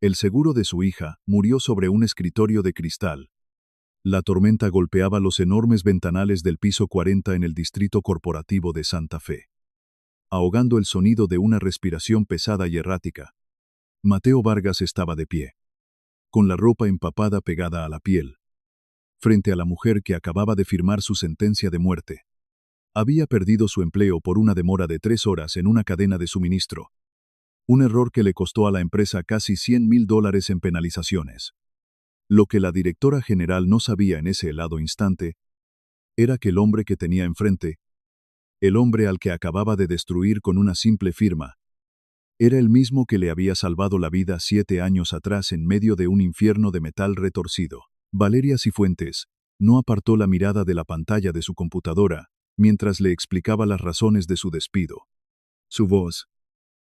El seguro de su hija murió sobre un escritorio de cristal. La tormenta golpeaba los enormes ventanales del piso 40 en el distrito corporativo de Santa Fe, ahogando el sonido de una respiración pesada y errática. Mateo Vargas estaba de pie, con la ropa empapada pegada a la piel, frente a la mujer que acababa de firmar su sentencia de muerte. Había perdido su empleo por una demora de 3 horas en una cadena de suministro. Un error que le costó a la empresa casi $100,000 en penalizaciones. Lo que la directora general no sabía en ese helado instante era que el hombre que tenía enfrente, el hombre al que acababa de destruir con una simple firma, era el mismo que le había salvado la vida 7 años atrás en medio de un infierno de metal retorcido. Valeria Cifuentes no apartó la mirada de la pantalla de su computadora mientras le explicaba las razones de su despido. Su voz,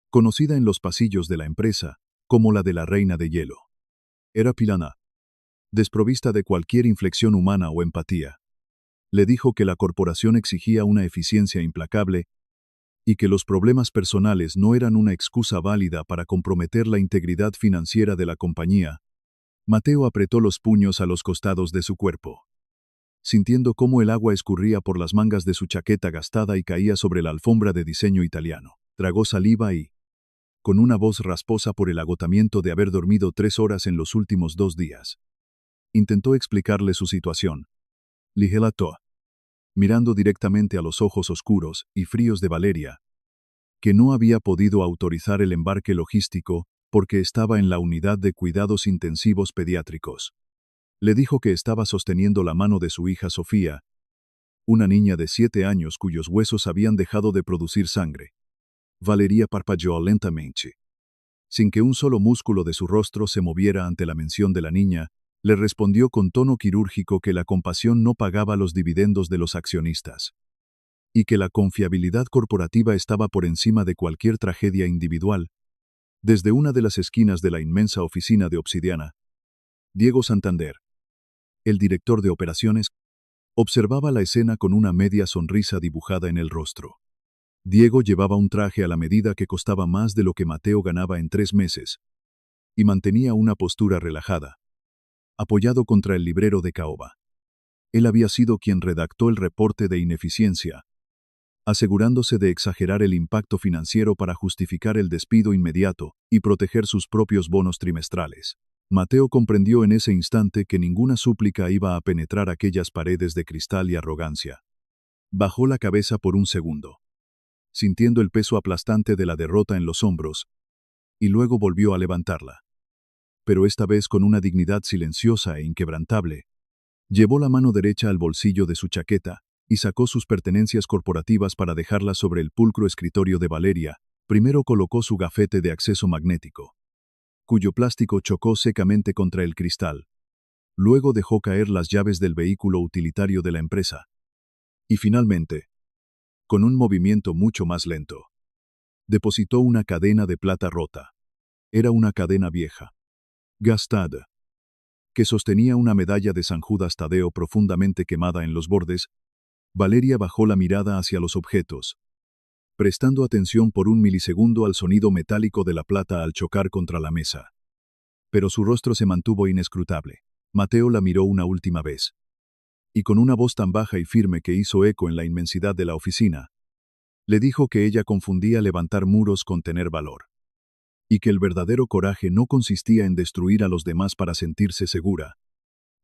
conocida en los pasillos de la empresa como la de la reina de hielo, era plana, desprovista de cualquier inflexión humana o empatía. Le dijo que la corporación exigía una eficiencia implacable y que los problemas personales no eran una excusa válida para comprometer la integridad financiera de la compañía. Mateo apretó los puños a los costados de su cuerpo, sintiendo cómo el agua escurría por las mangas de su chaqueta gastada y caía sobre la alfombra de diseño italiano. Tragó saliva y, con una voz rasposa por el agotamiento de haber dormido 3 horas en los últimos 2 días, intentó explicarle su situación. Ligelató, mirando directamente a los ojos oscuros y fríos de Valeria, que no había podido autorizar el embarque logístico porque estaba en la unidad de cuidados intensivos pediátricos. Le dijo que estaba sosteniendo la mano de su hija Sofía, una niña de 7 años cuyos huesos habían dejado de producir sangre. Valeria parpadeó lentamente. Sin que un solo músculo de su rostro se moviera ante la mención de la niña, le respondió con tono quirúrgico que la compasión no pagaba los dividendos de los accionistas, y que la confiabilidad corporativa estaba por encima de cualquier tragedia individual. Desde una de las esquinas de la inmensa oficina de Obsidiana, Diego Santander, el director de operaciones, observaba la escena con una media sonrisa dibujada en el rostro. Diego llevaba un traje a la medida que costaba más de lo que Mateo ganaba en 3 meses, y mantenía una postura relajada, apoyado contra el librero de caoba. Él había sido quien redactó el reporte de ineficiencia, asegurándose de exagerar el impacto financiero para justificar el despido inmediato y proteger sus propios bonos trimestrales. Mateo comprendió en ese instante que ninguna súplica iba a penetrar aquellas paredes de cristal y arrogancia. Bajó la cabeza por un segundo, sintiendo el peso aplastante de la derrota en los hombros, y luego volvió a levantarla. Pero esta vez con una dignidad silenciosa e inquebrantable. Llevó la mano derecha al bolsillo de su chaqueta y sacó sus pertenencias corporativas para dejarlas sobre el pulcro escritorio de Valeria. Primero colocó su gafete de acceso magnético, cuyo plástico chocó secamente contra el cristal. Luego dejó caer las llaves del vehículo utilitario de la empresa. Y finalmente, con un movimiento mucho más lento, depositó una cadena de plata rota. Era una cadena vieja, gastada, que sostenía una medalla de San Judas Tadeo profundamente quemada en los bordes. Valeria bajó la mirada hacia los objetos, prestando atención por un milisegundo al sonido metálico de la plata al chocar contra la mesa. Pero su rostro se mantuvo inescrutable. Mateo la miró una última vez, y con una voz tan baja y firme que hizo eco en la inmensidad de la oficina, le dijo que ella confundía levantar muros con tener valor, y que el verdadero coraje no consistía en destruir a los demás para sentirse segura.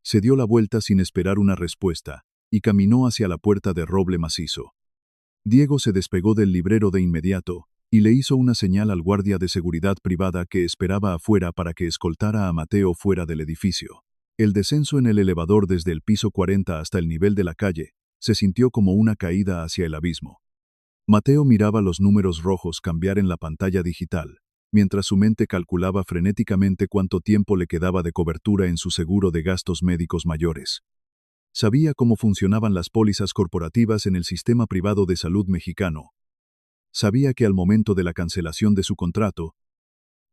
Se dio la vuelta sin esperar una respuesta, y caminó hacia la puerta de roble macizo. Diego se despegó del librero de inmediato, y le hizo una señal al guardia de seguridad privada que esperaba afuera para que escoltara a Mateo fuera del edificio. El descenso en el elevador desde el piso 40 hasta el nivel de la calle se sintió como una caída hacia el abismo. Mateo miraba los números rojos cambiar en la pantalla digital, mientras su mente calculaba frenéticamente cuánto tiempo le quedaba de cobertura en su seguro de gastos médicos mayores. Sabía cómo funcionaban las pólizas corporativas en el sistema privado de salud mexicano. Sabía que al momento de la cancelación de su contrato,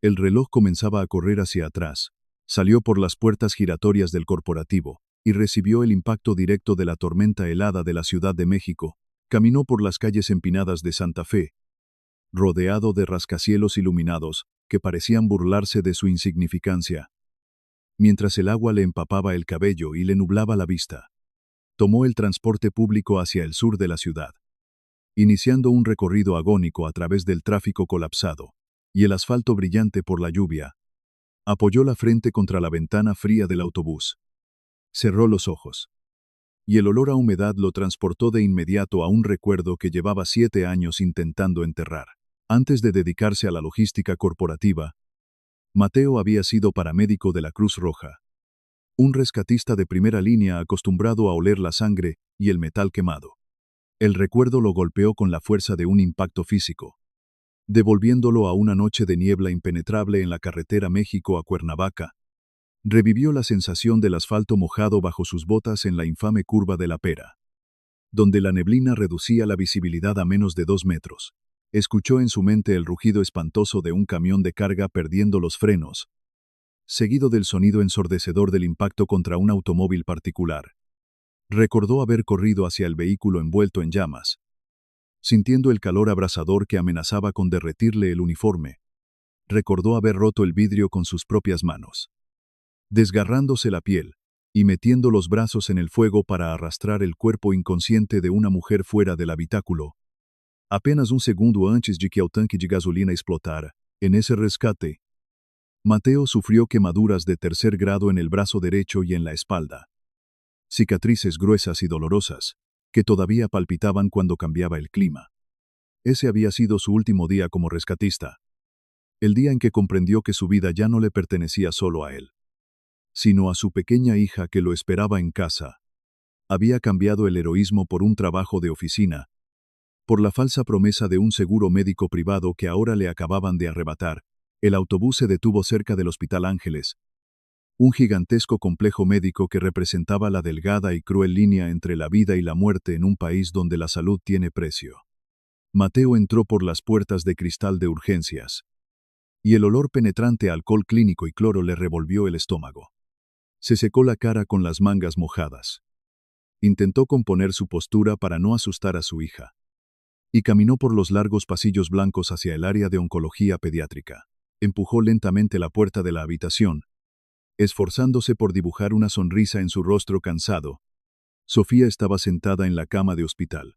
el reloj comenzaba a correr hacia atrás. Salió por las puertas giratorias del corporativo y recibió el impacto directo de la tormenta helada de la Ciudad de México. Caminó por las calles empinadas de Santa Fe, rodeado de rascacielos iluminados, que parecían burlarse de su insignificancia. Mientras el agua le empapaba el cabello y le nublaba la vista, tomó el transporte público hacia el sur de la ciudad, iniciando un recorrido agónico a través del tráfico colapsado y el asfalto brillante por la lluvia. Apoyó la frente contra la ventana fría del autobús. Cerró los ojos. Y el olor a humedad lo transportó de inmediato a un recuerdo que llevaba 7 años intentando enterrar. Antes de dedicarse a la logística corporativa, Mateo había sido paramédico de la Cruz Roja. Un rescatista de primera línea acostumbrado a oler la sangre y el metal quemado. El recuerdo lo golpeó con la fuerza de un impacto físico, devolviéndolo a una noche de niebla impenetrable en la carretera México a Cuernavaca. Revivió la sensación del asfalto mojado bajo sus botas en la infame curva de la Pera, donde la neblina reducía la visibilidad a menos de 2 metros. Escuchó en su mente el rugido espantoso de un camión de carga perdiendo los frenos, seguido del sonido ensordecedor del impacto contra un automóvil particular. Recordó haber corrido hacia el vehículo envuelto en llamas, sintiendo el calor abrasador que amenazaba con derretirle el uniforme. Recordó haber roto el vidrio con sus propias manos, desgarrándose la piel y metiendo los brazos en el fuego para arrastrar el cuerpo inconsciente de una mujer fuera del habitáculo. Apenas un segundo antes de que el tanque de gasolina explotara, en ese rescate, Mateo sufrió quemaduras de 3er grado en el brazo derecho y en la espalda. Cicatrices gruesas y dolorosas, que todavía palpitaban cuando cambiaba el clima. Ese había sido su último día como rescatista. El día en que comprendió que su vida ya no le pertenecía solo a él, sino a su pequeña hija que lo esperaba en casa. Había cambiado el heroísmo por un trabajo de oficina, por la falsa promesa de un seguro médico privado que ahora le acababan de arrebatar. El autobús se detuvo cerca del Hospital Ángeles, un gigantesco complejo médico que representaba la delgada y cruel línea entre la vida y la muerte en un país donde la salud tiene precio. Mateo entró por las puertas de cristal de urgencias, y el olor penetrante a alcohol clínico y cloro le revolvió el estómago. Se secó la cara con las mangas mojadas. Intentó componer su postura para no asustar a su hija, y caminó por los largos pasillos blancos hacia el área de oncología pediátrica. Empujó lentamente la puerta de la habitación, esforzándose por dibujar una sonrisa en su rostro cansado. Sofía estaba sentada en la cama de hospital,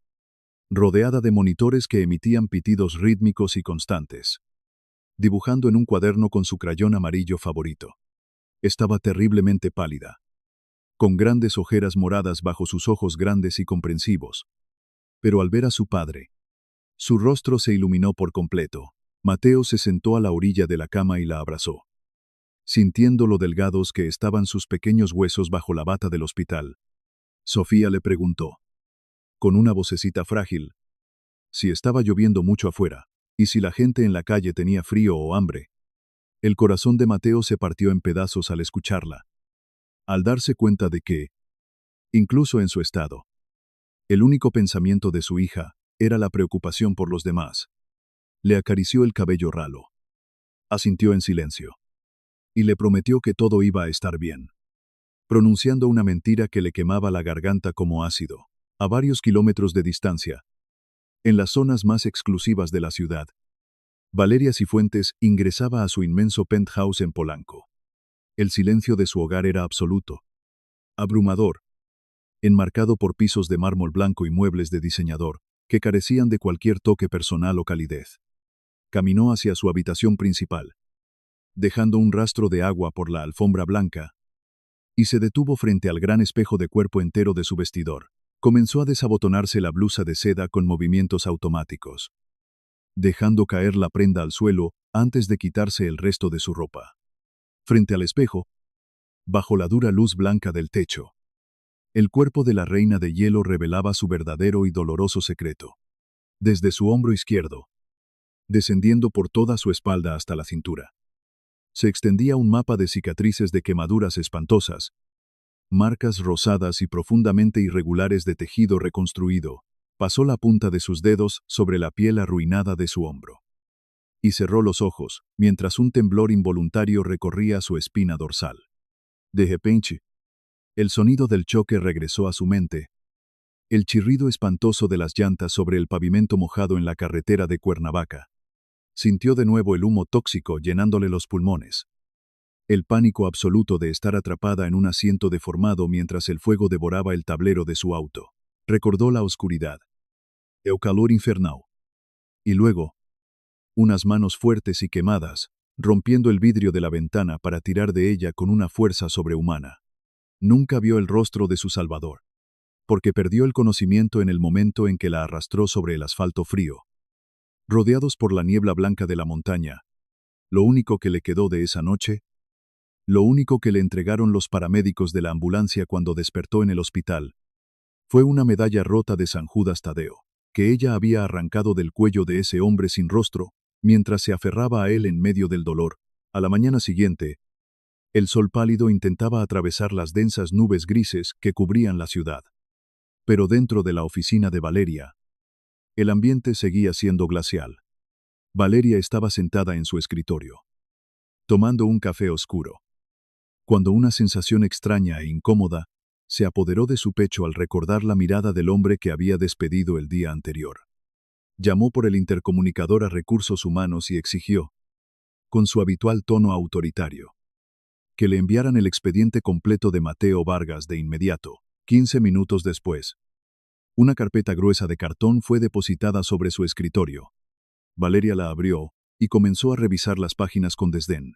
rodeada de monitores que emitían pitidos rítmicos y constantes, dibujando en un cuaderno con su crayón amarillo favorito. Estaba terriblemente pálida, con grandes ojeras moradas bajo sus ojos grandes y comprensivos. Pero al ver a su padre, su rostro se iluminó por completo. Mateo se sentó a la orilla de la cama y la abrazó, sintiendo lo delgados que estaban sus pequeños huesos bajo la bata del hospital. Sofía le preguntó, con una vocecita frágil, si estaba lloviendo mucho afuera, y si la gente en la calle tenía frío o hambre. El corazón de Mateo se partió en pedazos al escucharla, al darse cuenta de que, incluso en su estado, el único pensamiento de su hija era la preocupación por los demás. Le acarició el cabello ralo, asintió en silencio, y le prometió que todo iba a estar bien, pronunciando una mentira que le quemaba la garganta como ácido. A varios kilómetros de distancia, en las zonas más exclusivas de la ciudad, Valeria Cifuentes ingresaba a su inmenso penthouse en Polanco. El silencio de su hogar era absoluto, abrumador, enmarcado por pisos de mármol blanco y muebles de diseñador, que carecían de cualquier toque personal o calidez. Caminó hacia su habitación principal, dejando un rastro de agua por la alfombra blanca, y se detuvo frente al gran espejo de cuerpo entero de su vestidor. Comenzó a desabotonarse la blusa de seda con movimientos automáticos, dejando caer la prenda al suelo antes de quitarse el resto de su ropa. Frente al espejo, bajo la dura luz blanca del techo, el cuerpo de la reina de hielo revelaba su verdadero y doloroso secreto. Desde su hombro izquierdo, descendiendo por toda su espalda hasta la cintura, se extendía un mapa de cicatrices de quemaduras espantosas, marcas rosadas y profundamente irregulares de tejido reconstruido. Pasó la punta de sus dedos sobre la piel arruinada de su hombro, y cerró los ojos, mientras un temblor involuntario recorría su espina dorsal. De repente, el sonido del choque regresó a su mente, el chirrido espantoso de las llantas sobre el pavimento mojado en la carretera de Cuernavaca. Sintió de nuevo el humo tóxico llenándole los pulmones. El pánico absoluto de estar atrapada en un asiento deformado mientras el fuego devoraba el tablero de su auto. Recordó la oscuridad. El calor infernal. Y luego, unas manos fuertes y quemadas, rompiendo el vidrio de la ventana para tirar de ella con una fuerza sobrehumana. Nunca vio el rostro de su salvador, porque perdió el conocimiento en el momento en que la arrastró sobre el asfalto frío. Rodeados por la niebla blanca de la montaña, lo único que le quedó de esa noche, lo único que le entregaron los paramédicos de la ambulancia cuando despertó en el hospital, fue una medalla rota de San Judas Tadeo, que ella había arrancado del cuello de ese hombre sin rostro, mientras se aferraba a él en medio del dolor. A la mañana siguiente, el sol pálido intentaba atravesar las densas nubes grises que cubrían la ciudad. Pero dentro de la oficina de Valeria, el ambiente seguía siendo glacial. Valeria estaba sentada en su escritorio, tomando un café oscuro, cuando una sensación extraña e incómoda se apoderó de su pecho al recordar la mirada del hombre que había despedido el día anterior. Llamó por el intercomunicador a Recursos Humanos y exigió, con su habitual tono autoritario, que le enviaran el expediente completo de Mateo Vargas de inmediato. 15 minutos después, una carpeta gruesa de cartón fue depositada sobre su escritorio. Valeria la abrió y comenzó a revisar las páginas con desdén,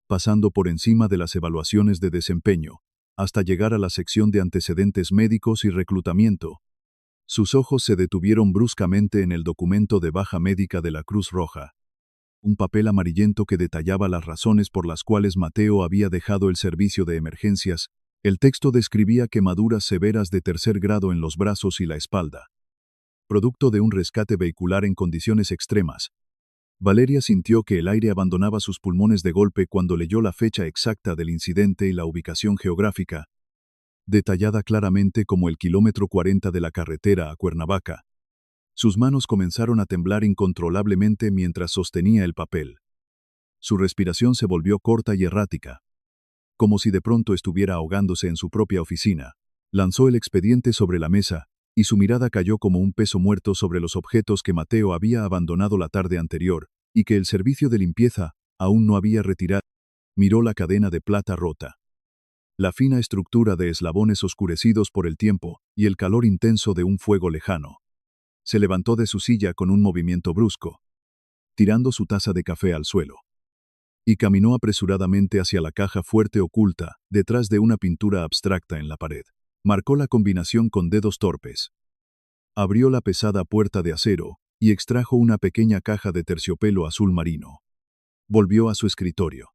pasando por encima de las evaluaciones de desempeño, hasta llegar a la sección de antecedentes médicos y reclutamiento. Sus ojos se detuvieron bruscamente en el documento de baja médica de la Cruz Roja, un papel amarillento que detallaba las razones por las cuales Mateo había dejado el servicio de emergencias. El texto describía quemaduras severas de tercer grado en los brazos y la espalda, producto de un rescate vehicular en condiciones extremas. Valeria sintió que el aire abandonaba sus pulmones de golpe cuando leyó la fecha exacta del incidente y la ubicación geográfica, detallada claramente como el kilómetro 40 de la carretera a Cuernavaca. Sus manos comenzaron a temblar incontrolablemente mientras sostenía el papel. Su respiración se volvió corta y errática, como si de pronto estuviera ahogándose en su propia oficina. Lanzó el expediente sobre la mesa, y su mirada cayó como un peso muerto sobre los objetos que Mateo había abandonado la tarde anterior, y que el servicio de limpieza aún no había retirado. Miró la cadena de plata rota, la fina estructura de eslabones oscurecidos por el tiempo y el calor intenso de un fuego lejano. Se levantó de su silla con un movimiento brusco, tirando su taza de café al suelo, y caminó apresuradamente hacia la caja fuerte oculta, detrás de una pintura abstracta en la pared. Marcó la combinación con dedos torpes. Abrió la pesada puerta de acero y extrajo una pequeña caja de terciopelo azul marino. Volvió a su escritorio.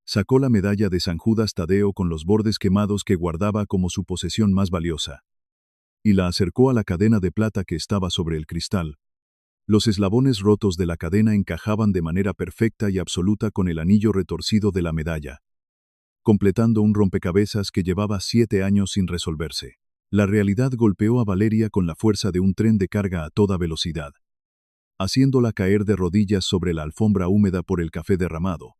Sacó la medalla de San Judas Tadeo con los bordes quemados que guardaba como su posesión más valiosa, y la acercó a la cadena de plata que estaba sobre el cristal. Los eslabones rotos de la cadena encajaban de manera perfecta y absoluta con el anillo retorcido de la medalla, completando un rompecabezas que llevaba 7 años sin resolverse. La realidad golpeó a Valeria con la fuerza de un tren de carga a toda velocidad, haciéndola caer de rodillas sobre la alfombra húmeda por el café derramado.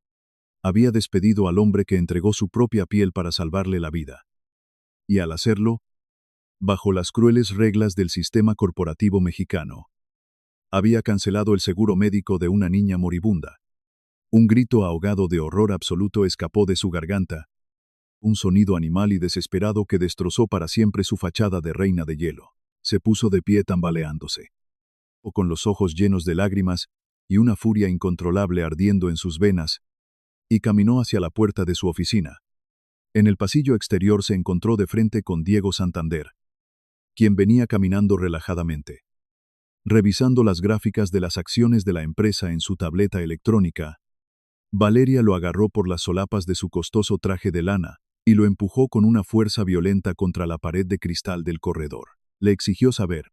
Había despedido al hombre que entregó su propia piel para salvarle la vida. Y al hacerlo, bajo las crueles reglas del sistema corporativo mexicano, había cancelado el seguro médico de una niña moribunda. Un grito ahogado de horror absoluto escapó de su garganta, un sonido animal y desesperado que destrozó para siempre su fachada de reina de hielo. Se puso de pie tambaleándose, o con los ojos llenos de lágrimas y una furia incontrolable ardiendo en sus venas, y caminó hacia la puerta de su oficina. En el pasillo exterior se encontró de frente con Diego Santander, quien venía caminando relajadamente, revisando las gráficas de las acciones de la empresa en su tableta electrónica. Valeria lo agarró por las solapas de su costoso traje de lana y lo empujó con una fuerza violenta contra la pared de cristal del corredor. Le exigió saber,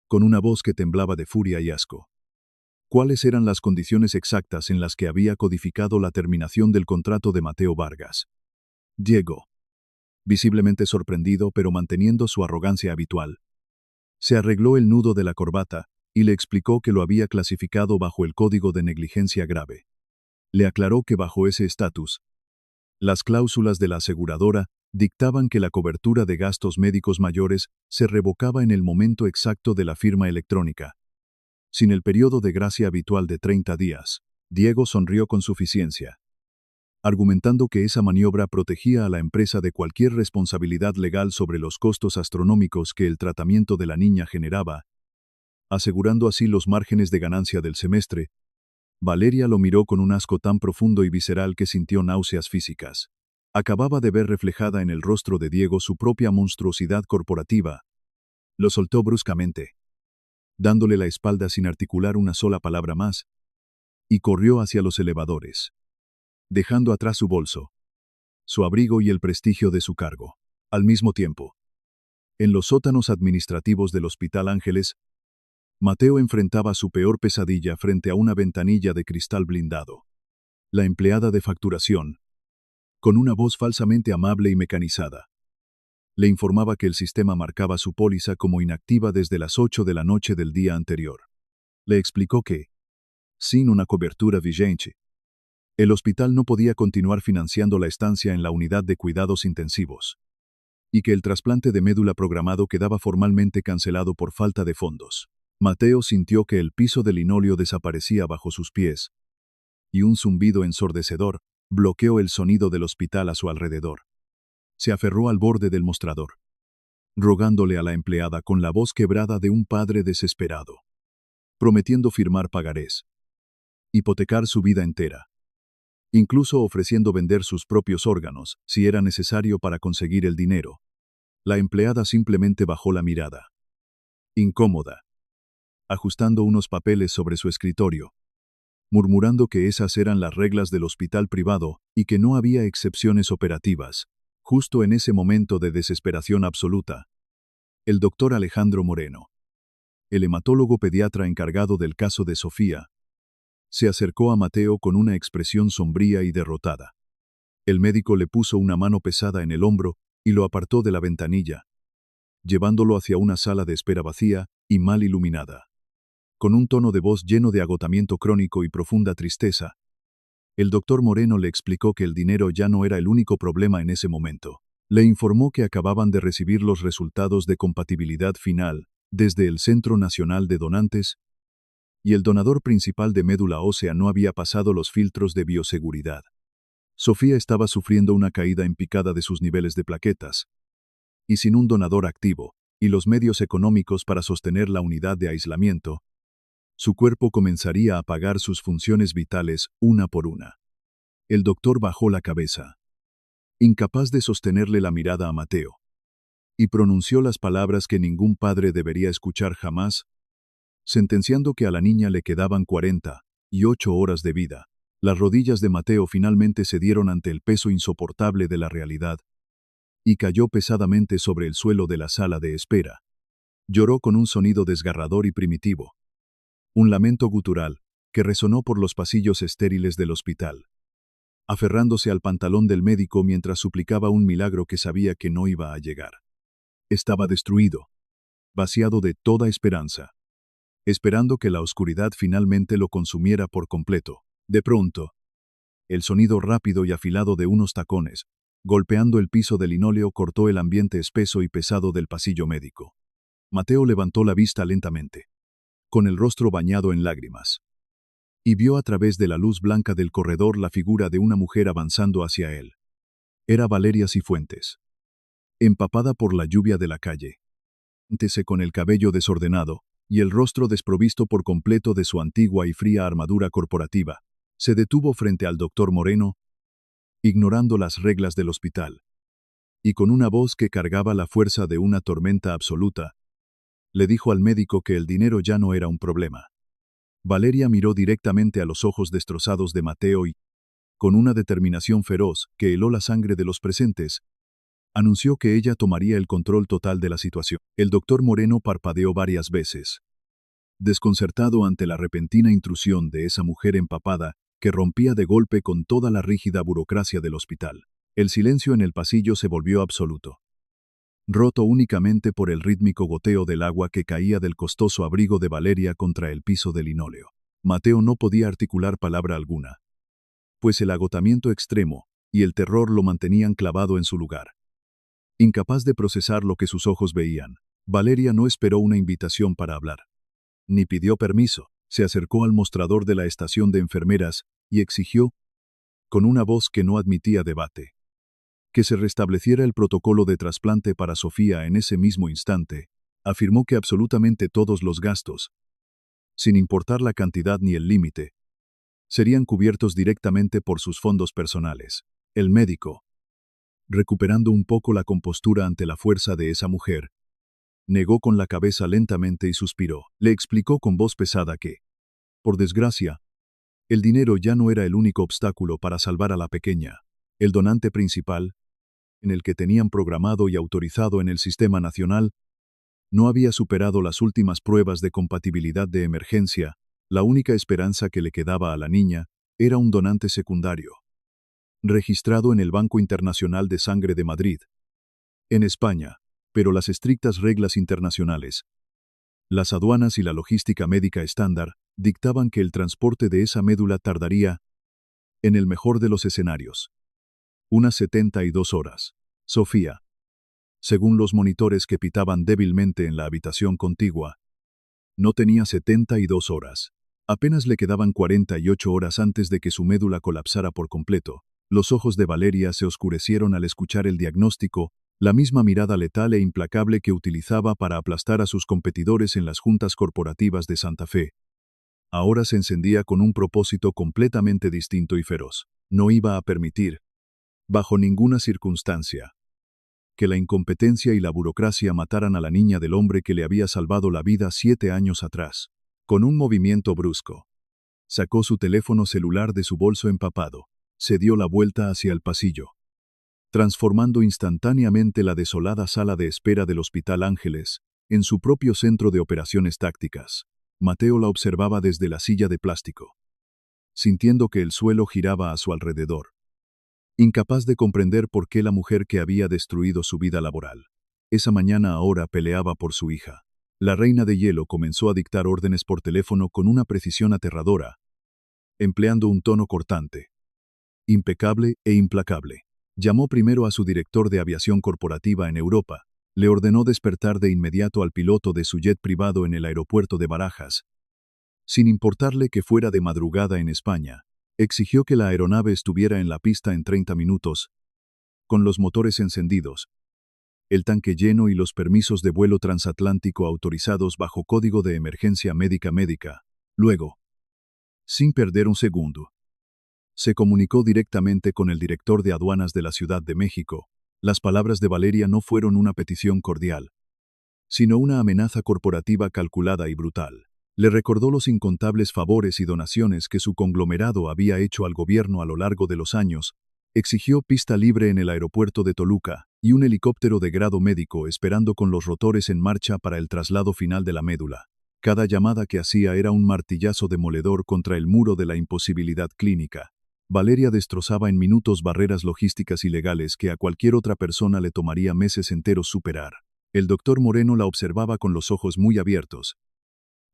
con una voz que temblaba de furia y asco, cuáles eran las condiciones exactas en las que había codificado la terminación del contrato de Mateo Vargas. Diego, visiblemente sorprendido pero manteniendo su arrogancia habitual, se arregló el nudo de la corbata y le explicó que lo había clasificado bajo el Código de Negligencia Grave. Le aclaró que bajo ese estatus, las cláusulas de la aseguradora dictaban que la cobertura de gastos médicos mayores se revocaba en el momento exacto de la firma electrónica. Sin el periodo de gracia habitual de 30 días, Diego sonrió con suficiencia, argumentando que esa maniobra protegía a la empresa de cualquier responsabilidad legal sobre los costos astronómicos que el tratamiento de la niña generaba, asegurando así los márgenes de ganancia del semestre. Valeria lo miró con un asco tan profundo y visceral que sintió náuseas físicas. Acababa de ver reflejada en el rostro de Diego su propia monstruosidad corporativa. Lo soltó bruscamente, dándole la espalda sin articular una sola palabra más, y corrió hacia los elevadores, dejando atrás su bolso, su abrigo y el prestigio de su cargo. Al mismo tiempo, en los sótanos administrativos del Hospital Ángeles, Mateo enfrentaba su peor pesadilla frente a una ventanilla de cristal blindado. La empleada de facturación, con una voz falsamente amable y mecanizada, le informaba que el sistema marcaba su póliza como inactiva desde las 8 de la noche del día anterior. Le explicó que, sin una cobertura vigente, el hospital no podía continuar financiando la estancia en la unidad de cuidados intensivos, y que el trasplante de médula programado quedaba formalmente cancelado por falta de fondos. Mateo sintió que el piso de linóleo desaparecía bajo sus pies, y un zumbido ensordecedor bloqueó el sonido del hospital a su alrededor. Se aferró al borde del mostrador, rogándole a la empleada con la voz quebrada de un padre desesperado, prometiendo firmar pagarés, hipotecar su vida entera, incluso ofreciendo vender sus propios órganos, si era necesario para conseguir el dinero. La empleada simplemente bajó la mirada, incómoda, ajustando unos papeles sobre su escritorio, murmurando que esas eran las reglas del hospital privado y que no había excepciones operativas. Justo en ese momento de desesperación absoluta, el doctor Alejandro Moreno, el hematólogo pediatra encargado del caso de Sofía, se acercó a Mateo con una expresión sombría y derrotada. El médico le puso una mano pesada en el hombro y lo apartó de la ventanilla, llevándolo hacia una sala de espera vacía y mal iluminada. Con un tono de voz lleno de agotamiento crónico y profunda tristeza, el doctor Moreno le explicó que el dinero ya no era el único problema en ese momento. Le informó que acababan de recibir los resultados de compatibilidad final desde el Centro Nacional de Donantes, y el donador principal de médula ósea no había pasado los filtros de bioseguridad. Sofía estaba sufriendo una caída en picada de sus niveles de plaquetas, y sin un donador activo y los medios económicos para sostener la unidad de aislamiento, su cuerpo comenzaría a apagar sus funciones vitales una por una. El doctor bajó la cabeza, incapaz de sostenerle la mirada a Mateo, y pronunció las palabras que ningún padre debería escuchar jamás, sentenciando que a la niña le quedaban 48 horas de vida. Las rodillas de Mateo finalmente cedieron ante el peso insoportable de la realidad, y cayó pesadamente sobre el suelo de la sala de espera. Lloró con un sonido desgarrador y primitivo, un lamento gutural que resonó por los pasillos estériles del hospital, aferrándose al pantalón del médico mientras suplicaba un milagro que sabía que no iba a llegar. Estaba destruido, vaciado de toda esperanza, esperando que la oscuridad finalmente lo consumiera por completo. De pronto, el sonido rápido y afilado de unos tacones, golpeando el piso de linóleo, cortó el ambiente espeso y pesado del pasillo médico. Mateo levantó la vista lentamente, con el rostro bañado en lágrimas, y vio a través de la luz blanca del corredor la figura de una mujer avanzando hacia él. Era Valeria Cifuentes, empapada por la lluvia de la calle, con el cabello desordenado y el rostro desprovisto por completo de su antigua y fría armadura corporativa. Se detuvo frente al doctor Moreno, ignorando las reglas del hospital, y con una voz que cargaba la fuerza de una tormenta absoluta, le dijo al médico que el dinero ya no era un problema. Valeria miró directamente a los ojos destrozados de Mateo y, con una determinación feroz que heló la sangre de los presentes, anunció que ella tomaría el control total de la situación. El doctor Moreno parpadeó varias veces, desconcertado ante la repentina intrusión de esa mujer empapada que rompía de golpe con toda la rígida burocracia del hospital. El silencio en el pasillo se volvió absoluto, roto únicamente por el rítmico goteo del agua que caía del costoso abrigo de Valeria contra el piso de linóleo. Mateo no podía articular palabra alguna, pues el agotamiento extremo y el terror lo mantenían clavado en su lugar. Incapaz de procesar lo que sus ojos veían, Valeria no esperó una invitación para hablar. Ni pidió permiso. Se acercó al mostrador de la estación de enfermeras y exigió, con una voz que no admitía debate, que se restableciera el protocolo de trasplante para Sofía en ese mismo instante. Afirmó que absolutamente todos los gastos, sin importar la cantidad ni el límite, serían cubiertos directamente por sus fondos personales. El médico, recuperando un poco la compostura ante la fuerza de esa mujer, negó con la cabeza lentamente y suspiró. Le explicó con voz pesada que, por desgracia, el dinero ya no era el único obstáculo para salvar a la pequeña. El donante principal, en el que tenían programado y autorizado en el sistema nacional, no había superado las últimas pruebas de compatibilidad de emergencia. La única esperanza que le quedaba a la niña era un donante secundario, registrado en el Banco Internacional de Sangre de Madrid, en España, pero las estrictas reglas internacionales, las aduanas y la logística médica estándar, dictaban que el transporte de esa médula tardaría, en el mejor de los escenarios, unas 72 horas. Sofía, según los monitores que pitaban débilmente en la habitación contigua, no tenía 72 horas. Apenas le quedaban 48 horas antes de que su médula colapsara por completo. Los ojos de Valeria se oscurecieron al escuchar el diagnóstico, la misma mirada letal e implacable que utilizaba para aplastar a sus competidores en las juntas corporativas de Santa Fe. Ahora se encendía con un propósito completamente distinto y feroz. No iba a permitir, bajo ninguna circunstancia, que la incompetencia y la burocracia mataran a la niña del hombre que le había salvado la vida 7 años atrás. Con un movimiento brusco, sacó su teléfono celular de su bolso empapado, se dio la vuelta hacia el pasillo, transformando instantáneamente la desolada sala de espera del Hospital Ángeles en su propio centro de operaciones tácticas. Mateo la observaba desde la silla de plástico, sintiendo que el suelo giraba a su alrededor, incapaz de comprender por qué la mujer que había destruido su vida laboral, esa mañana ahora peleaba por su hija. La reina de hielo comenzó a dictar órdenes por teléfono con una precisión aterradora, empleando un tono cortante, impecable e implacable. Llamó primero a su director de aviación corporativa en Europa, le ordenó despertar de inmediato al piloto de su jet privado en el aeropuerto de Barajas. Sin importarle que fuera de madrugada en España, exigió que la aeronave estuviera en la pista en 30 minutos, con los motores encendidos, el tanque lleno y los permisos de vuelo transatlántico autorizados bajo código de emergencia médica. Luego, sin perder un segundo, se comunicó directamente con el director de aduanas de la Ciudad de México. Las palabras de Valeria no fueron una petición cordial, sino una amenaza corporativa calculada y brutal. Le recordó los incontables favores y donaciones que su conglomerado había hecho al gobierno a lo largo de los años. Exigió pista libre en el aeropuerto de Toluca y un helicóptero de grado médico esperando con los rotores en marcha para el traslado final de la médula. Cada llamada que hacía era un martillazo demoledor contra el muro de la imposibilidad clínica. Valeria destrozaba en minutos barreras logísticas y legales que a cualquier otra persona le tomaría meses enteros superar. El doctor Moreno la observaba con los ojos muy abiertos,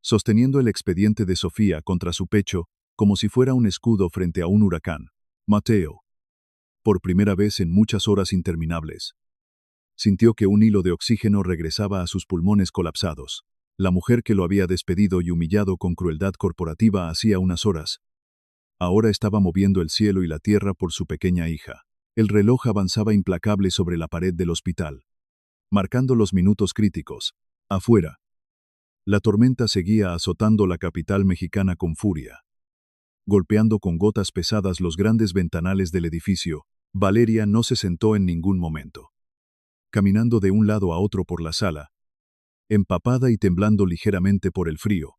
sosteniendo el expediente de Sofía contra su pecho como si fuera un escudo frente a un huracán. Mateo, por primera vez en muchas horas interminables, sintió que un hilo de oxígeno regresaba a sus pulmones colapsados. La mujer que lo había despedido y humillado con crueldad corporativa hacía unas horas, ahora estaba moviendo el cielo y la tierra por su pequeña hija. El reloj avanzaba implacable sobre la pared del hospital, marcando los minutos críticos. Afuera, la tormenta seguía azotando la capital mexicana con furia, golpeando con gotas pesadas los grandes ventanales del edificio. Valeria no se sentó en ningún momento. Caminando de un lado a otro por la sala, empapada y temblando ligeramente por el frío,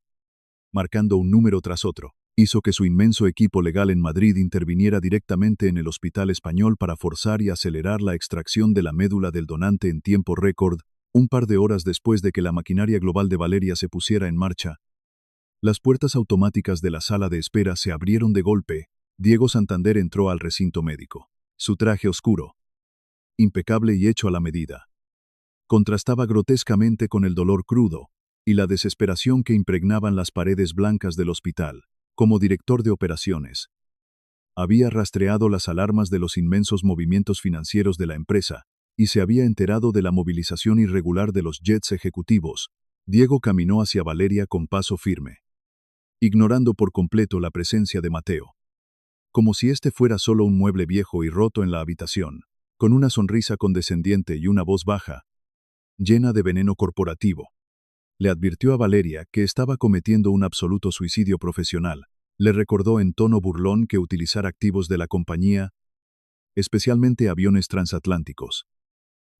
marcando un número tras otro, hizo que su inmenso equipo legal en Madrid interviniera directamente en el Hospital Español para forzar y acelerar la extracción de la médula del donante en tiempo récord. Un par de horas después de que la maquinaria global de Valeria se pusiera en marcha, las puertas automáticas de la sala de espera se abrieron de golpe. Diego Santander entró al recinto médico. Su traje oscuro, impecable y hecho a la medida, contrastaba grotescamente con el dolor crudo y la desesperación que impregnaban las paredes blancas del hospital. Como director de operaciones, había rastreado las alarmas de los inmensos movimientos financieros de la empresa y se había enterado de la movilización irregular de los jets ejecutivos, Diego caminó hacia Valeria con paso firme, ignorando por completo la presencia de Mateo. Como si este fuera solo un mueble viejo y roto en la habitación, con una sonrisa condescendiente y una voz baja, llena de veneno corporativo. Le advirtió a Valeria que estaba cometiendo un absoluto suicidio profesional. Le recordó en tono burlón que utilizar activos de la compañía, especialmente aviones transatlánticos,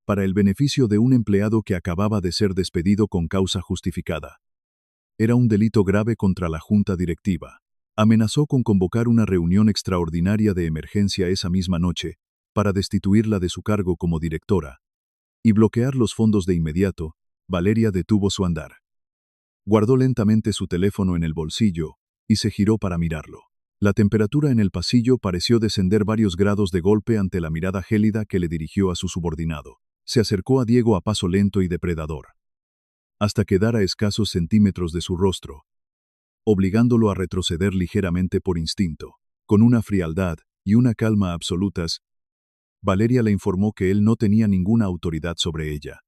para el beneficio de un empleado que acababa de ser despedido con causa justificada, era un delito grave contra la junta directiva. Amenazó con convocar una reunión extraordinaria de emergencia esa misma noche para destituirla de su cargo como directora y bloquear los fondos de inmediato. Valeria detuvo su andar. Guardó lentamente su teléfono en el bolsillo y se giró para mirarlo. La temperatura en el pasillo pareció descender varios grados de golpe ante la mirada gélida que le dirigió a su subordinado. Se acercó a Diego a paso lento y depredador, hasta quedar a escasos centímetros de su rostro, obligándolo a retroceder ligeramente por instinto. Con una frialdad y una calma absolutas, Valeria le informó que él no tenía ninguna autoridad sobre ella.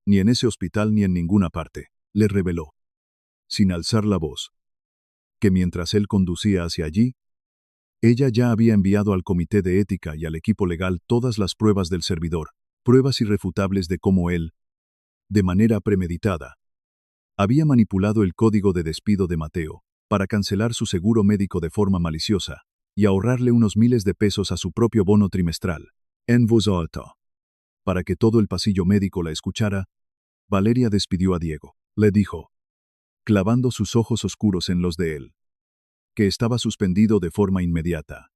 Ni en ese hospital ni en ninguna parte. Le reveló, sin alzar la voz, que mientras él conducía hacia allí, ella ya había enviado al comité de ética y al equipo legal todas las pruebas del servidor, pruebas irrefutables de cómo él, de manera premeditada, había manipulado el código de despido de Mateo para cancelar su seguro médico de forma maliciosa y ahorrarle unos miles de pesos a su propio bono trimestral. En voz alta. Para que todo el pasillo médico la escuchara, Valeria despidió a Diego. Le dijo, clavando sus ojos oscuros en los de él, que estaba suspendido de forma inmediata,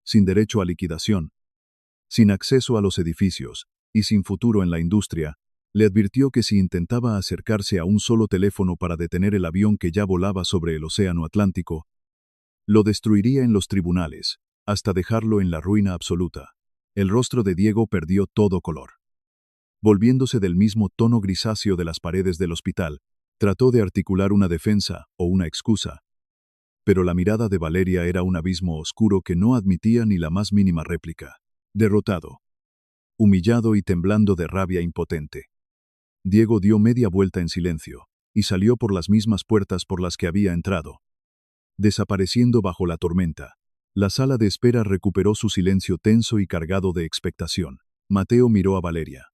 sin derecho a liquidación, sin acceso a los edificios y sin futuro en la industria. Le advirtió que si intentaba acercarse a un solo teléfono para detener el avión que ya volaba sobre el océano Atlántico, lo destruiría en los tribunales, hasta dejarlo en la ruina absoluta. El rostro de Diego perdió todo color. Volviéndose del mismo tono grisáceo de las paredes del hospital, trató de articular una defensa o una excusa. Pero la mirada de Valeria era un abismo oscuro que no admitía ni la más mínima réplica. Derrotado, humillado y temblando de rabia impotente, Diego dio media vuelta en silencio y salió por las mismas puertas por las que había entrado, desapareciendo bajo la tormenta. La sala de espera recuperó su silencio tenso y cargado de expectación. Mateo miró a Valeria,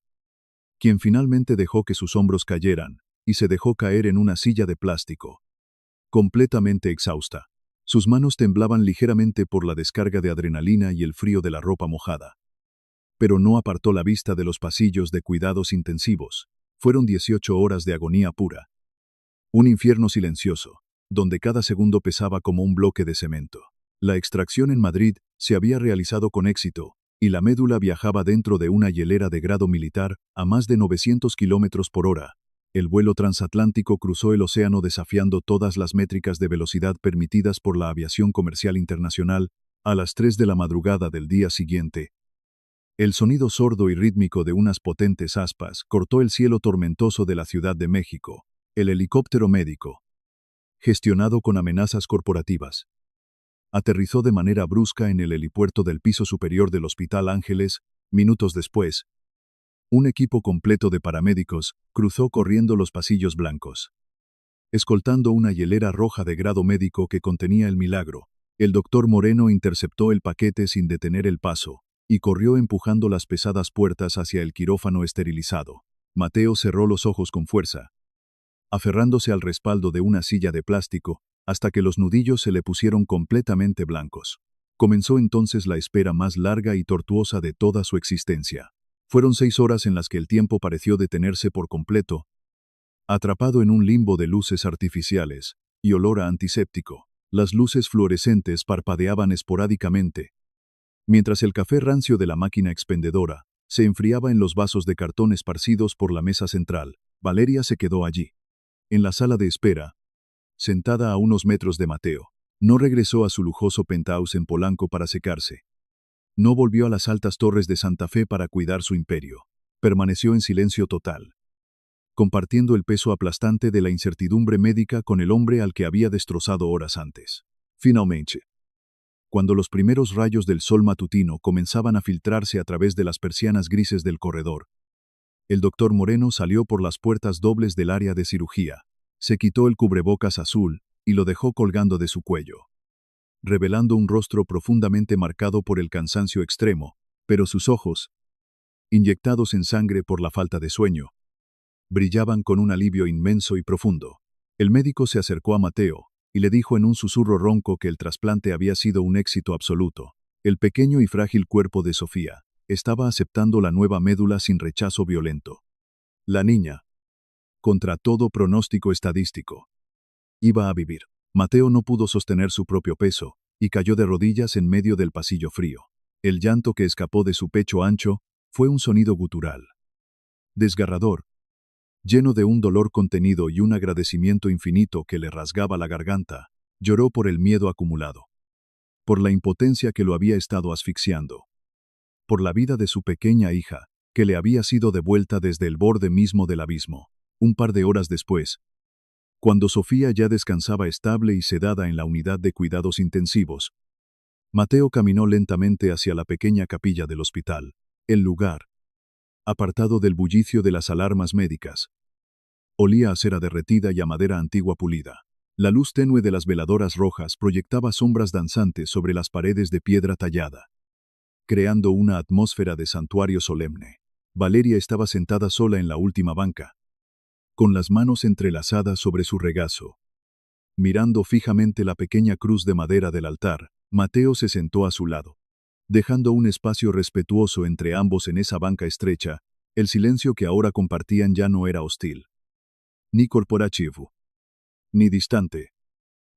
quien finalmente dejó que sus hombros cayeran y se dejó caer en una silla de plástico, completamente exhausta. Sus manos temblaban ligeramente por la descarga de adrenalina y el frío de la ropa mojada. Pero no apartó la vista de los pasillos de cuidados intensivos. Fueron 18 horas de agonía pura. Un infierno silencioso, donde cada segundo pesaba como un bloque de cemento. La extracción en Madrid se había realizado con éxito, y la médula viajaba dentro de una hielera de grado militar a más de 900 kilómetros por hora. El vuelo transatlántico cruzó el océano desafiando todas las métricas de velocidad permitidas por la aviación comercial internacional. A las 3 de la madrugada del día siguiente, el sonido sordo y rítmico de unas potentes aspas cortó el cielo tormentoso de la Ciudad de México. El helicóptero médico, gestionado con amenazas corporativas, aterrizó de manera brusca en el helipuerto del piso superior del Hospital Ángeles. Minutos después, un equipo completo de paramédicos cruzó corriendo los pasillos blancos, escoltando una hielera roja de grado médico que contenía el milagro. El doctor Moreno interceptó el paquete sin detener el paso y corrió empujando las pesadas puertas hacia el quirófano esterilizado. Mateo cerró los ojos con fuerza, aferrándose al respaldo de una silla de plástico, hasta que los nudillos se le pusieron completamente blancos. Comenzó entonces la espera más larga y tortuosa de toda su existencia. Fueron 6 horas en las que el tiempo pareció detenerse por completo, atrapado en un limbo de luces artificiales y olor a antiséptico. Las luces fluorescentes parpadeaban esporádicamente, mientras el café rancio de la máquina expendedora se enfriaba en los vasos de cartón esparcidos por la mesa central. Valeria se quedó allí, en la sala de espera, sentada a unos metros de Mateo. No regresó a su lujoso penthouse en Polanco para secarse. No volvió a las altas torres de Santa Fe para cuidar su imperio. Permaneció en silencio total, compartiendo el peso aplastante de la incertidumbre médica con el hombre al que había destrozado horas antes. Finalmente, cuando los primeros rayos del sol matutino comenzaban a filtrarse a través de las persianas grises del corredor, El doctor Moreno salió por las puertas dobles del área de cirugía. Se quitó el cubrebocas azul y lo dejó colgando de su cuello, revelando un rostro profundamente marcado por el cansancio extremo, pero sus ojos, inyectados en sangre por la falta de sueño, brillaban con un alivio inmenso y profundo. El médico se acercó a Mateo y le dijo en un susurro ronco que el trasplante había sido un éxito absoluto. El pequeño y frágil cuerpo de Sofía estaba aceptando la nueva médula sin rechazo violento. La niña, contra todo pronóstico estadístico, iba a vivir. Mateo no pudo sostener su propio peso y cayó de rodillas en medio del pasillo frío. El llanto que escapó de su pecho ancho fue un sonido gutural, desgarrador, lleno de un dolor contenido y un agradecimiento infinito que le rasgaba la garganta. Lloró por el miedo acumulado, por la impotencia que lo había estado asfixiando, por la vida de su pequeña hija, que le había sido devuelta desde el borde mismo del abismo. Un par de horas después, cuando Sofía ya descansaba estable y sedada en la unidad de cuidados intensivos, Mateo caminó lentamente hacia la pequeña capilla del hospital, el lugar, apartado del bullicio de las alarmas médicas. Olía a cera derretida y a madera antigua pulida. La luz tenue de las veladoras rojas proyectaba sombras danzantes sobre las paredes de piedra tallada, creando una atmósfera de santuario solemne. Valeria estaba sentada sola en la última banca, con las manos entrelazadas sobre su regazo. Mirando fijamente la pequeña cruz de madera del altar, Mateo se sentó a su lado, dejando un espacio respetuoso entre ambos en esa banca estrecha. El silencio que ahora compartían ya no era hostil, ni corporativo, ni distante.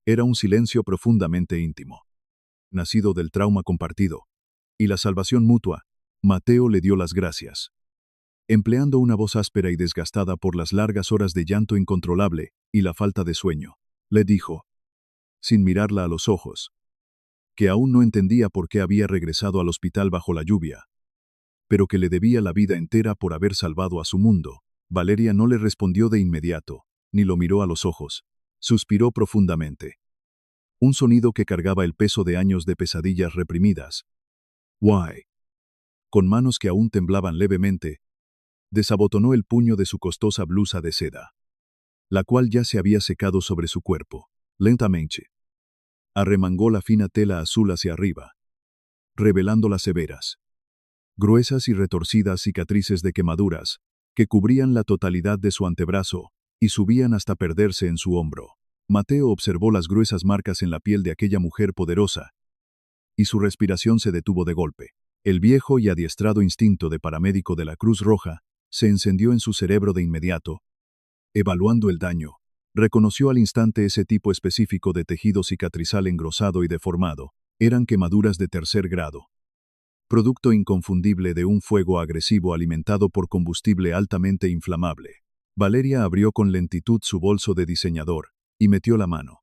Era un silencio profundamente íntimo, nacido del trauma compartido y la salvación mutua. Mateo le dio las gracias. Empleando una voz áspera y desgastada por las largas horas de llanto incontrolable y la falta de sueño, le dijo, sin mirarla a los ojos, que aún no entendía por qué había regresado al hospital bajo la lluvia, pero que le debía la vida entera por haber salvado a su mundo. Valeria no le respondió de inmediato, ni lo miró a los ojos. Suspiró profundamente. Un sonido que cargaba el peso de años de pesadillas reprimidas. Why. Con manos que aún temblaban levemente, desabotonó el puño de su costosa blusa de seda, la cual ya se había secado sobre su cuerpo. Lentamente arremangó la fina tela azul hacia arriba, revelando las severas, gruesas y retorcidas cicatrices de quemaduras que cubrían la totalidad de su antebrazo y subían hasta perderse en su hombro. Mateo observó las gruesas marcas en la piel de aquella mujer poderosa, y su respiración se detuvo de golpe. El viejo y adiestrado instinto de paramédico de la Cruz Roja se encendió en su cerebro de inmediato. Evaluando el daño, reconoció al instante ese tipo específico de tejido cicatrizal engrosado y deformado. Eran quemaduras de tercer grado, producto inconfundible de un fuego agresivo alimentado por combustible altamente inflamable. Valeria abrió con lentitud su bolso de diseñador y metió la mano,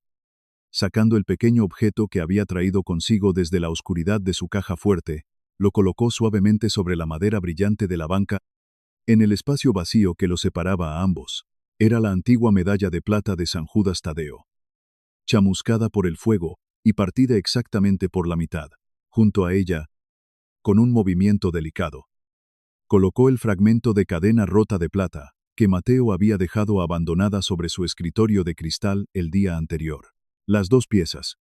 sacando el pequeño objeto que había traído consigo desde la oscuridad de su caja fuerte. Lo colocó suavemente sobre la madera brillante de la banca. En el espacio vacío que los separaba a ambos, era la antigua medalla de plata de San Judas Tadeo, chamuscada por el fuego y partida exactamente por la mitad. Junto a ella, con un movimiento delicado, colocó el fragmento de cadena rota de plata que Mateo había dejado abandonada sobre su escritorio de cristal el día anterior. Las dos piezas,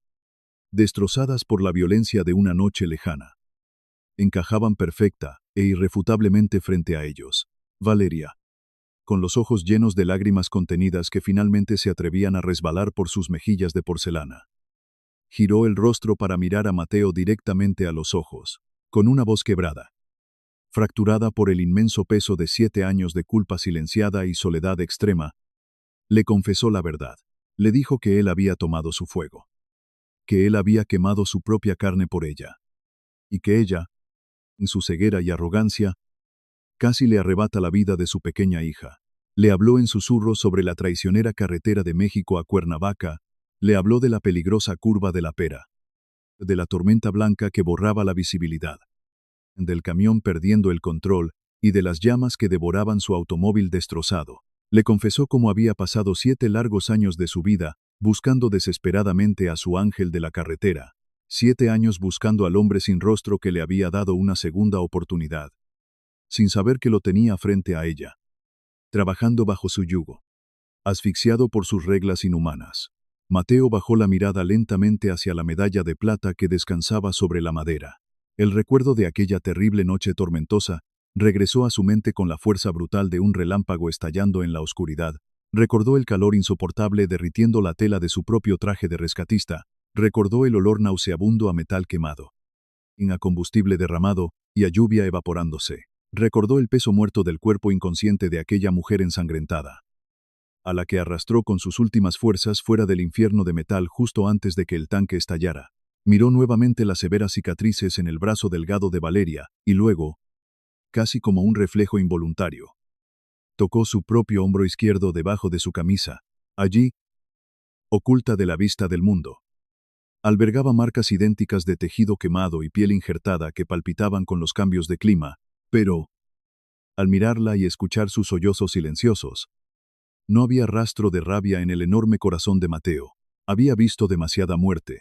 destrozadas por la violencia de una noche lejana, encajaban perfecta e irrefutablemente frente a ellos. Valeria, con los ojos llenos de lágrimas contenidas que finalmente se atrevían a resbalar por sus mejillas de porcelana, giró el rostro para mirar a Mateo directamente a los ojos, con una voz quebrada, fracturada por el inmenso peso de 7 años de culpa silenciada y soledad extrema. Le confesó la verdad. Le dijo que él había tomado su fuego, que él había quemado su propia carne por ella, y que ella, en su ceguera y arrogancia, casi le arrebata la vida de su pequeña hija. Le habló en susurros sobre la traicionera carretera de México a Cuernavaca, le habló de la peligrosa curva de la Pera, de la tormenta blanca que borraba la visibilidad, del camión perdiendo el control y de las llamas que devoraban su automóvil destrozado. Le confesó cómo había pasado 7 largos años de su vida buscando desesperadamente a su ángel de la carretera, 7 años buscando al hombre sin rostro que le había dado una segunda oportunidad, sin saber que lo tenía frente a ella. trabajando bajo su yugo. Asfixiado por sus reglas inhumanas, Mateo bajó la mirada lentamente hacia la medalla de plata que descansaba sobre la madera. El recuerdo de aquella terrible noche tormentosa regresó a su mente con la fuerza brutal de un relámpago estallando en la oscuridad. Recordó el calor insoportable derritiendo la tela de su propio traje de rescatista. Recordó el olor nauseabundo a metal quemado, a combustible derramado y a lluvia evaporándose. Recordó el peso muerto del cuerpo inconsciente de aquella mujer ensangrentada, a la que arrastró con sus últimas fuerzas fuera del infierno de metal justo antes de que el tanque estallara. Miró nuevamente las severas cicatrices en el brazo delgado de Valeria, y luego, casi como un reflejo involuntario, tocó su propio hombro izquierdo debajo de su camisa. Allí, oculta de la vista del mundo, albergaba marcas idénticas de tejido quemado y piel injertada que palpitaban con los cambios de clima, pero, al mirarla y escuchar sus sollozos silenciosos, no había rastro de rabia en el enorme corazón de Mateo. Había visto demasiada muerte,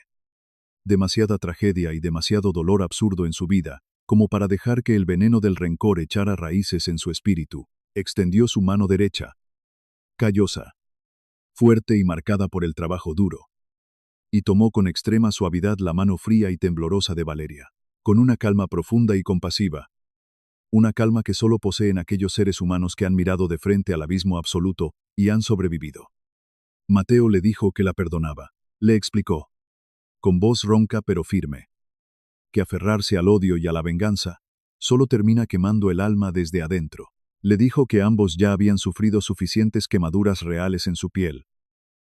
demasiada tragedia y demasiado dolor absurdo en su vida, como para dejar que el veneno del rencor echara raíces en su espíritu. Extendió su mano derecha, callosa, fuerte y marcada por el trabajo duro, y tomó con extrema suavidad la mano fría y temblorosa de Valeria, con una calma profunda y compasiva, una calma que solo poseen aquellos seres humanos que han mirado de frente al abismo absoluto y han sobrevivido. Mateo le dijo que la perdonaba. Le explicó, con voz ronca pero firme, que aferrarse al odio y a la venganza solo termina quemando el alma desde adentro. Le dijo que ambos ya habían sufrido suficientes quemaduras reales en su piel,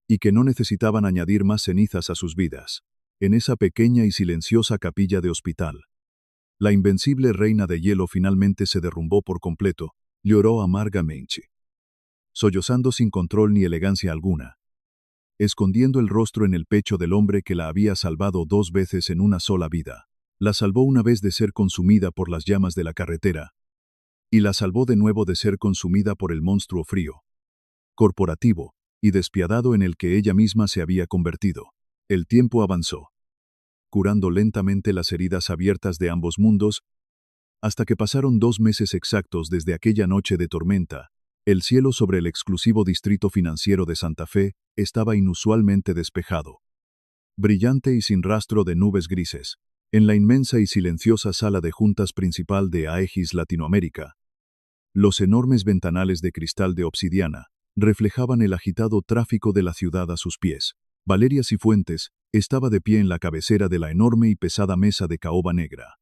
y que no necesitaban añadir más cenizas a sus vidas. En esa pequeña y silenciosa capilla de hospital, la invencible reina de hielo finalmente se derrumbó por completo, lloró amargamente, sollozando sin control ni elegancia alguna, escondiendo el rostro en el pecho del hombre que la había salvado 2 veces en una sola vida. La salvó una vez de ser consumida por las llamas de la carretera, y la salvó de nuevo de ser consumida por el monstruo frío, corporativo y despiadado en el que ella misma se había convertido. El tiempo avanzó, curando lentamente las heridas abiertas de ambos mundos, hasta que pasaron 2 meses exactos desde aquella noche de tormenta. El cielo sobre el exclusivo distrito financiero de Santa Fe estaba inusualmente despejado, brillante y sin rastro de nubes grises. En la inmensa y silenciosa sala de juntas principal de Aegis Latinoamérica, los enormes ventanales de cristal de obsidiana reflejaban el agitado tráfico de la ciudad a sus pies. Valeria Cifuentes estaba de pie en la cabecera de la enorme y pesada mesa de caoba negra,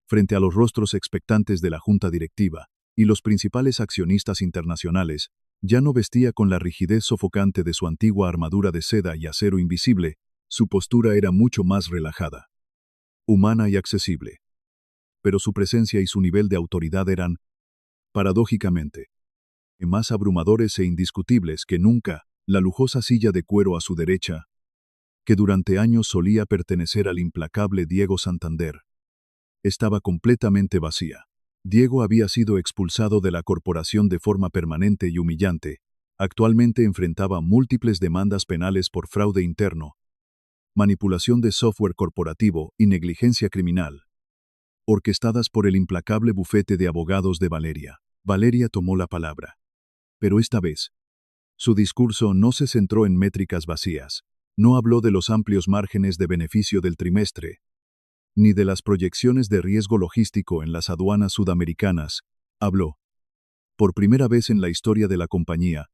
frente a los rostros expectantes de la junta directiva y los principales accionistas internacionales. Ya no vestía con la rigidez sofocante de su antigua armadura de seda y acero invisible. Su postura era mucho más relajada, humana y accesible. Pero su presencia y su nivel de autoridad eran, paradójicamente, más abrumadores e indiscutibles que nunca. La lujosa silla de cuero a su derecha, que durante años solía pertenecer al implacable Diego Santander, estaba completamente vacía. Diego había sido expulsado de la corporación de forma permanente y humillante. Actualmente enfrentaba múltiples demandas penales por fraude interno, manipulación de software corporativo y negligencia criminal, orquestadas por el implacable bufete de abogados de Valeria. Valeria tomó la palabra. Pero esta vez, su discurso no se centró en métricas vacías. No habló de los amplios márgenes de beneficio del trimestre, ni de las proyecciones de riesgo logístico en las aduanas sudamericanas. Habló, por primera vez en la historia de la compañía,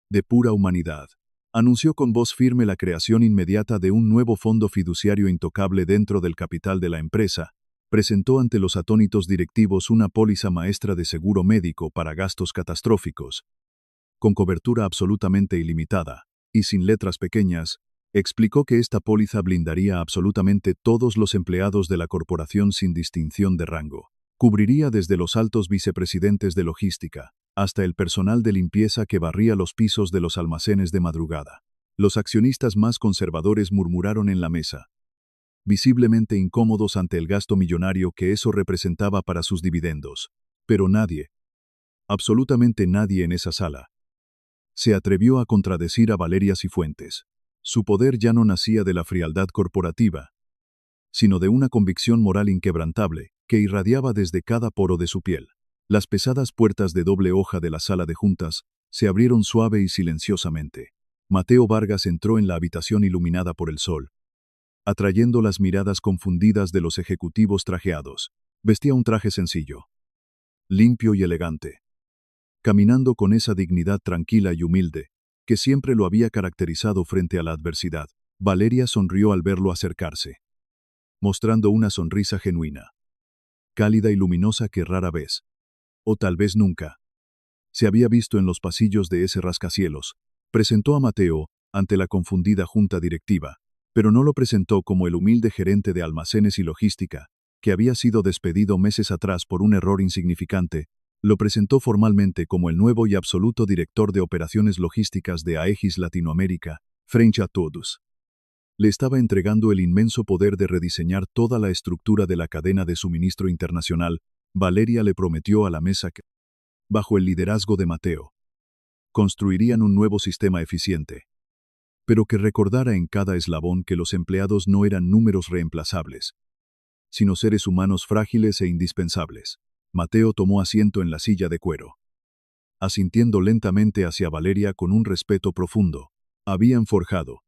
de pura humanidad. Anunció con voz firme la creación inmediata de un nuevo fondo fiduciario intocable dentro del capital de la empresa. Presentó ante los atónitos directivos una póliza maestra de seguro médico para gastos catastróficos, con cobertura absolutamente ilimitada, y sin letras pequeñas. Explicó que esta póliza blindaría absolutamente todos los empleados de la corporación sin distinción de rango. Cubriría desde los altos vicepresidentes de logística hasta el personal de limpieza que barría los pisos de los almacenes de madrugada. Los accionistas más conservadores murmuraron en la mesa, visiblemente incómodos ante el gasto millonario que eso representaba para sus dividendos. Pero nadie, absolutamente nadie en esa sala, se atrevió a contradecir a Valeria Cifuentes. Su poder ya no nacía de la frialdad corporativa, sino de una convicción moral inquebrantable que irradiaba desde cada poro de su piel. Las pesadas puertas de doble hoja de la sala de juntas se abrieron suave y silenciosamente. Mateo Vargas entró en la habitación iluminada por el sol, atrayendo las miradas confundidas de los ejecutivos trajeados. Vestía un traje sencillo, limpio y elegante, caminando con esa dignidad tranquila y humilde que siempre lo había caracterizado frente a la adversidad. Valeria sonrió al verlo acercarse, mostrando una sonrisa genuina, cálida y luminosa que rara vez, o tal vez nunca, se había visto en los pasillos de ese rascacielos. Presentó a Mateo ante la confundida junta directiva, pero no lo presentó como el humilde gerente de almacenes y logística, que había sido despedido meses atrás por un error insignificante. Lo presentó formalmente como el nuevo y absoluto director de operaciones logísticas de Aegis Latinoamérica, frente a todos. Le estaba entregando el inmenso poder de rediseñar toda la estructura de la cadena de suministro internacional. Valeria le prometió a la mesa que, bajo el liderazgo de Mateo, construirían un nuevo sistema eficiente, pero que recordara en cada eslabón que los empleados no eran números reemplazables, sino seres humanos frágiles e indispensables. Mateo tomó asiento en la silla de cuero, asintiendo lentamente hacia Valeria con un respeto profundo. Habían forjado,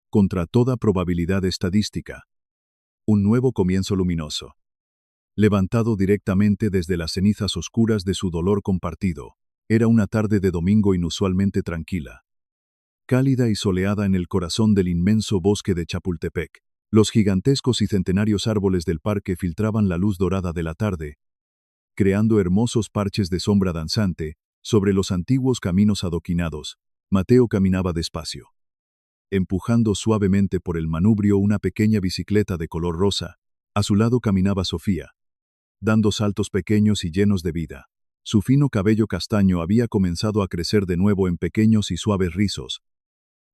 contra toda probabilidad estadística, un nuevo comienzo luminoso, levantado directamente desde las cenizas oscuras de su dolor compartido. Era una tarde de domingo inusualmente tranquila, cálida y soleada en el corazón del inmenso bosque de Chapultepec. Los gigantescos y centenarios árboles del parque filtraban la luz dorada de la tarde, creando hermosos parches de sombra danzante sobre los antiguos caminos adoquinados. Mateo caminaba despacio, empujando suavemente por el manubrio una pequeña bicicleta de color rosa. A su lado caminaba Sofía, dando saltos pequeños y llenos de vida. Su fino cabello castaño había comenzado a crecer de nuevo en pequeños y suaves rizos,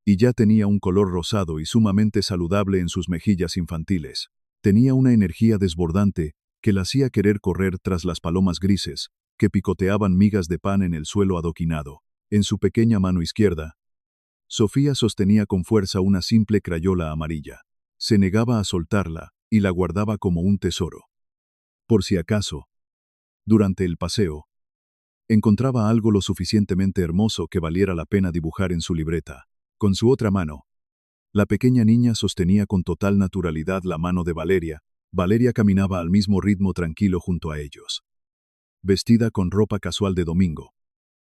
y ya tenía un color rosado y sumamente saludable en sus mejillas infantiles. Tenía una energía desbordante que la hacía querer correr tras las palomas grises, que picoteaban migas de pan en el suelo adoquinado. En su pequeña mano izquierda, Sofía sostenía con fuerza una simple crayola amarilla. Se negaba a soltarla y la guardaba como un tesoro. Por si acaso, durante el paseo, encontraba algo lo suficientemente hermoso que valiera la pena dibujar en su libreta. Con su otra mano, la pequeña niña sostenía con total naturalidad la mano de Valeria. Valeria caminaba al mismo ritmo tranquilo junto a ellos, vestida con ropa casual de domingo,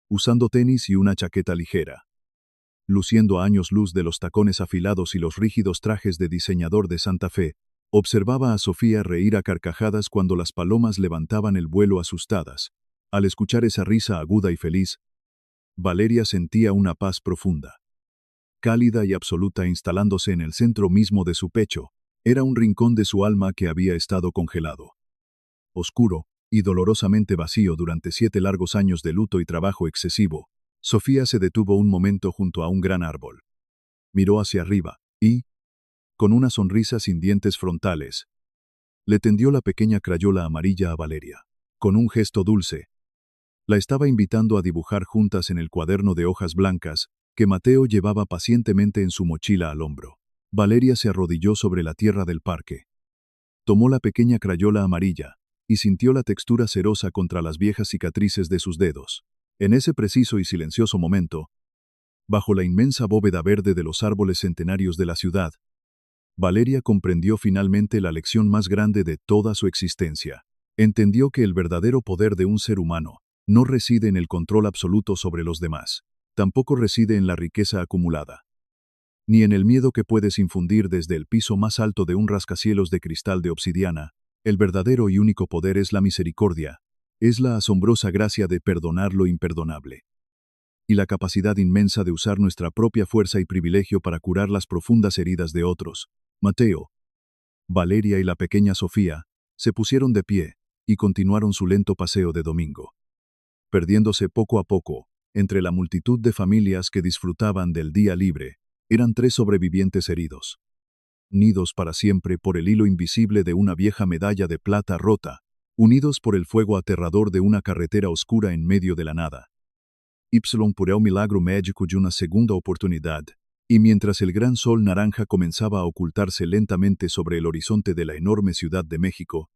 usando tenis y una chaqueta ligera, luciendo a años luz de los tacones afilados y los rígidos trajes de diseñador de Santa Fe. Observaba a Sofía reír a carcajadas cuando las palomas levantaban el vuelo asustadas. Al escuchar esa risa aguda y feliz, Valeria sentía una paz profunda, cálida y absoluta instalándose en el centro mismo de su pecho. Era un rincón de su alma que había estado congelado, oscuro y dolorosamente vacío durante 7 largos años de luto y trabajo excesivo. Sofía se detuvo un momento junto a un gran árbol. Miró hacia arriba y, con una sonrisa sin dientes frontales, le tendió la pequeña crayola amarilla a Valeria. Con un gesto dulce, la estaba invitando a dibujar juntas en el cuaderno de hojas blancas que Mateo llevaba pacientemente en su mochila al hombro. Valeria se arrodilló sobre la tierra del parque. Tomó la pequeña crayola amarilla y sintió la textura cerosa contra las viejas cicatrices de sus dedos. En ese preciso y silencioso momento, bajo la inmensa bóveda verde de los árboles centenarios de la ciudad, Valeria comprendió finalmente la lección más grande de toda su existencia. Entendió que el verdadero poder de un ser humano no reside en el control absoluto sobre los demás, tampoco reside en la riqueza acumulada, ni en el miedo que puedes infundir desde el piso más alto de un rascacielos de cristal de obsidiana. El verdadero y único poder es la misericordia, es la asombrosa gracia de perdonar lo imperdonable, y la capacidad inmensa de usar nuestra propia fuerza y privilegio para curar las profundas heridas de otros. Mateo, Valeria y la pequeña Sofía se pusieron de pie y continuaron su lento paseo de domingo, perdiéndose poco a poco entre la multitud de familias que disfrutaban del día libre. Eran 3 sobrevivientes heridos, unidos para siempre por el hilo invisible de una vieja medalla de plata rota, unidos por el fuego aterrador de una carretera oscura en medio de la nada. Y por el milagro mágico de una segunda oportunidad. Y mientras el gran sol naranja comenzaba a ocultarse lentamente sobre el horizonte de la enorme Ciudad de México,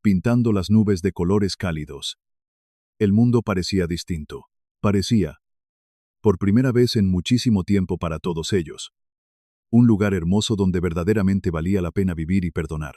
pintando las nubes de colores cálidos, El mundo parecía distinto. Parecía, por primera vez en muchísimo tiempo para todos ellos, un lugar hermoso donde verdaderamente valía la pena vivir y perdonar.